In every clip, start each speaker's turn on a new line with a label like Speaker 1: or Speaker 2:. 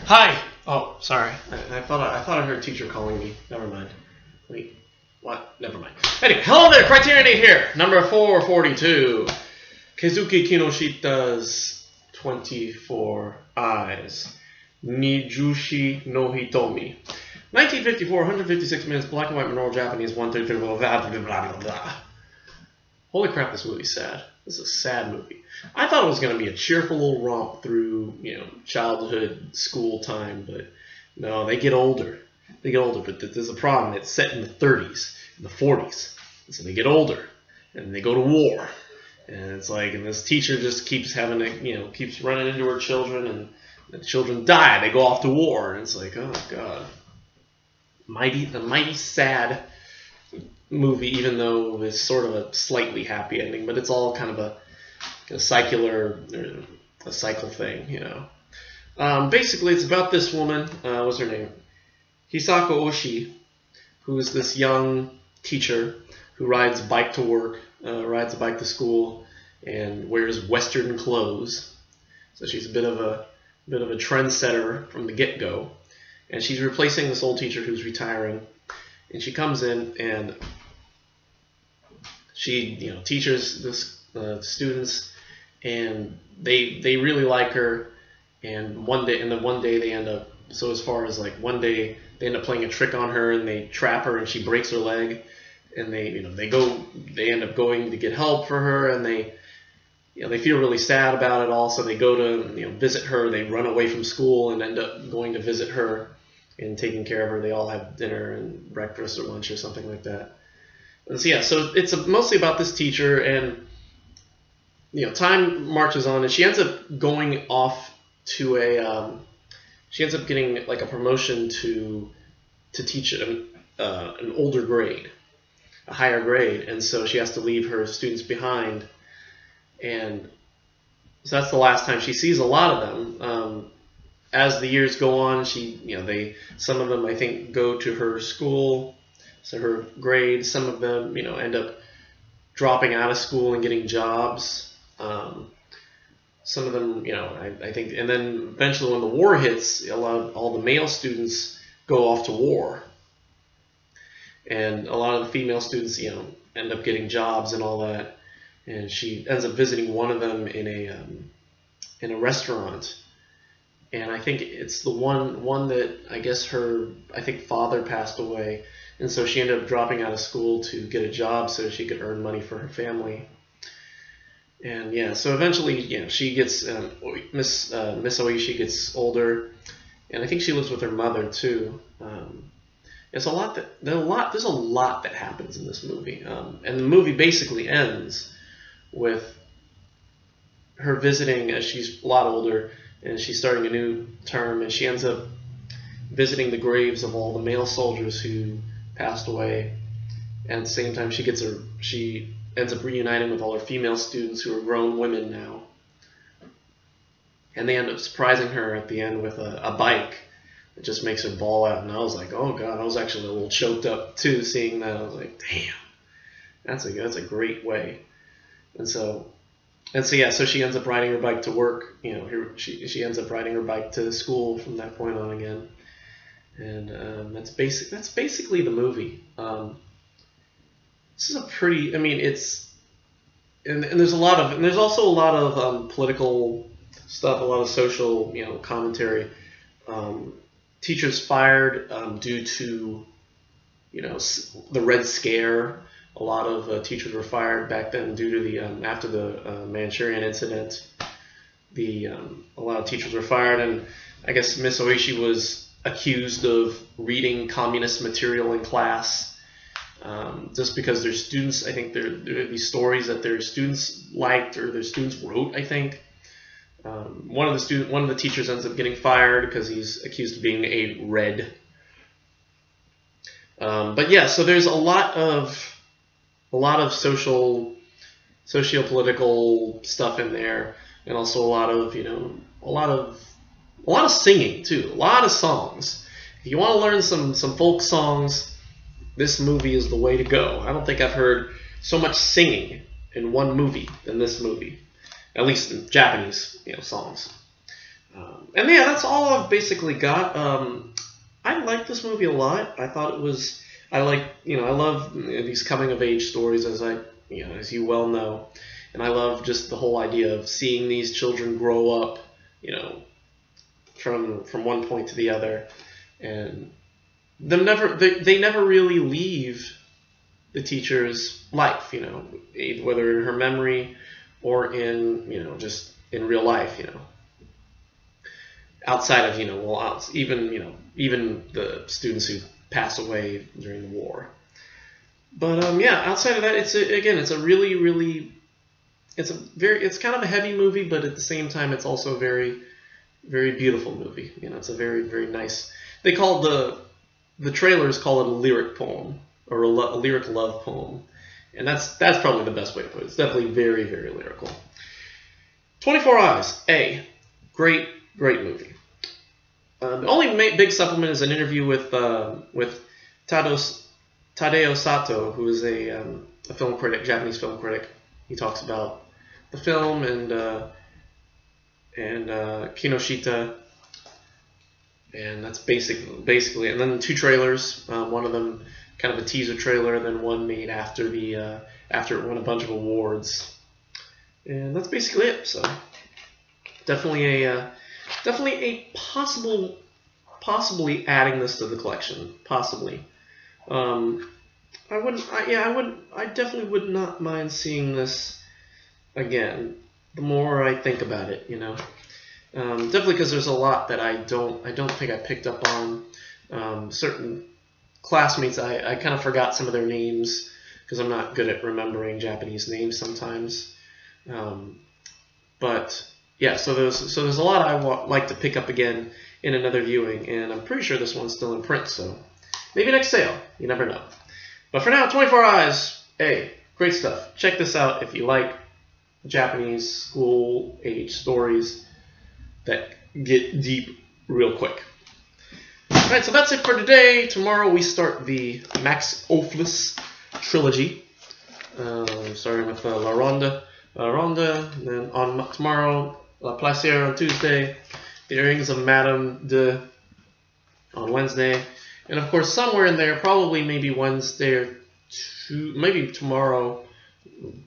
Speaker 1: Hi. Oh, sorry. I thought I heard teacher calling me. Never mind. Wait. What? Never mind. Anyway, hello there. CriterioNate here. Number 442. Keisuke Kinoshita's 24 Eyes. Nijushi no Hitomi. 1954, 156 minutes, black and white, monaural Japanese, 133, blah, blah, blah, blah, blah. Holy crap, this movie's sad. This is a sad movie. I thought it was going to be a cheerful little romp through, childhood, school time, but no, they get older. They get older, but there's a problem. It's set in the 30s, in the 40s, and so they get older, and they go to war, and it's like, and this teacher just keeps having to, keeps running into her children, and the children die. They go off to war, and it's like, oh god, the mighty sad movie, even though it's sort of a slightly happy ending, but it's all kind of a cycle thing, Basically, it's about this woman, what's her name? Hisako Oshii, who is this young teacher who rides a bike to work, rides a bike to school, and wears Western clothes. So she's a bit of a trendsetter from the get-go, and she's replacing this old teacher who's retiring. And she comes in and she, teaches this students, and they really like her. And one day they end up, so as far as like one day they end up playing a trick on her, and they trap her, and she breaks her leg, and they end up going to get help for her, and they feel really sad about it all, so they go to visit her. They run away from school and end up going to visit her and taking care of her. They all have dinner and breakfast or lunch or something like that. And so, so it's mostly about this teacher, and time marches on, and she ends up going off to she ends up getting like a promotion to teach an older grade, a higher grade, and so she has to leave her students behind, and so that's the last time she sees a lot of them. As the years go on, some of them I think go to her school, so her grade. Some of them end up dropping out of school and getting jobs. Some of them I think, and then eventually when the war hits, all the male students go off to war, and a lot of the female students end up getting jobs and all that. And she ends up visiting one of them in a restaurant. And I think it's the one that I guess her father passed away, and so she ended up dropping out of school to get a job so she could earn money for her family. And so eventually, she gets Miss Oishi gets older, and I think she lives with her mother too. There's a lot that happens in this movie, and the movie basically ends with her visiting, as she's a lot older, and she's starting a new term, and she ends up visiting the graves of all the male soldiers who passed away. And at the same time, she ends up reuniting with all her female students who are grown women now. And they end up surprising her at the end with a bike that just makes her bawl out. And I was like, oh god, I was actually a little choked up too seeing that. I was like, damn, that's a great way. And so she ends up riding her bike to work. She ends up riding her bike to school from that point on again. And that's basically the movie. This is a pretty. It's and there's also a lot of political stuff, a lot of social commentary. Teachers fired due to the Red Scare. A lot of teachers were fired back then due to the after the Manchurian incident. A lot of teachers were fired, and I guess Miss Oishi was accused of reading communist material in class, just because their students. I think there would be stories that their students liked or their students wrote. I think one of the teachers ends up getting fired because he's accused of being a red. But yeah, so there's a lot of socio-political stuff in there, and also a lot of singing too, a lot of songs. If you want to learn some folk songs, this movie is the way to go. I don't think I've heard so much singing in one movie than this movie, at least in Japanese songs. And yeah, that's all I've basically got. I like this movie a lot. I thought it was. I love these coming of age stories, as as you well know, and I love just the whole idea of seeing these children grow up, from one point to the other, and they never really leave the teacher's life, whether in her memory or in just in real life, outside of even the students who pass away during the war. But outside of that, it's kind of a heavy movie, but at the same time, it's also a very, very beautiful movie. It's a very, very nice. They call the trailers call it a lyric poem or a lyric love poem, and that's probably the best way to put it. It's definitely very, very lyrical. 24 Eyes, great movie. The only big supplement is an interview with Tadeo Sato, who is a film critic, Japanese film critic. He talks about the film and Kinoshita, and that's basically. And then 2 trailers. One of them kind of a teaser trailer, and then one made after it won a bunch of awards, and that's basically it. So definitely a possibly adding this to the collection. Possibly. I definitely would not mind seeing this again. The more I think about it, definitely because there's a lot that I don't think I picked up on. Certain classmates, I kind of forgot some of their names because I'm not good at remembering Japanese names sometimes. But yeah, so there's a lot I like to pick up again in another viewing, and I'm pretty sure this one's still in print, so maybe next sale. You never know. But for now, 24 Eyes, great stuff. Check this out if you like Japanese school-age stories that get deep real quick. Alright, so that's it for today. Tomorrow we start the Max Ophuls trilogy, starting with La Ronde, and then on tomorrow, La Placière on Tuesday, The Earrings of Madame de on Wednesday, and of course somewhere in there, probably maybe Wednesday or maybe tomorrow,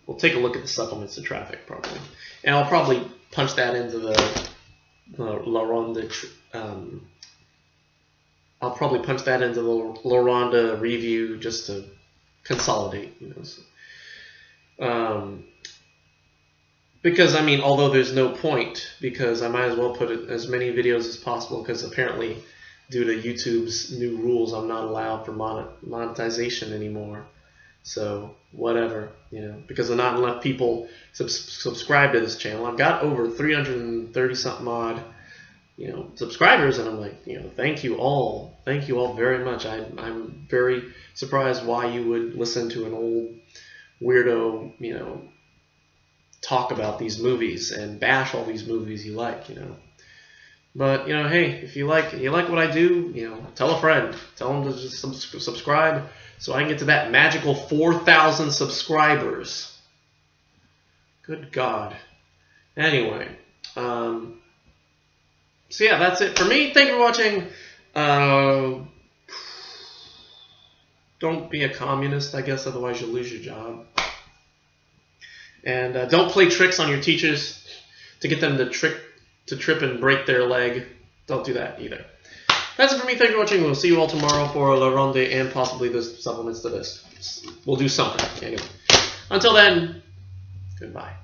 Speaker 1: we'll take a look at the supplements to traffic probably, and I'll probably punch that into the La Ronde. I'll probably punch that into the La Ronde review just to consolidate, because although there's no point, because I might as well put as many videos as possible, because apparently due to YouTube's new rules, I'm not allowed for monetization anymore. So whatever, because not enough people subscribe to this channel. I've got over 330 something odd, subscribers, and I'm like, thank you all very much. I'm very surprised why you would listen to an old weirdo, talk about these movies and bash all these movies you like, But hey, if you like what I do, tell a friend, tell them to just subscribe, so I can get to that magical 4,000 subscribers. Good God. Anyway, so yeah, that's it for me. Thank you for watching. Don't be a communist, I guess, otherwise you'll lose your job. And don't play tricks on your teachers to get them to trip and break their leg. Don't do that either. That's it for me. Thank you for watching. We'll see you all tomorrow for La Ronde and possibly the supplements to this. We'll do something. Anyway, until then, goodbye.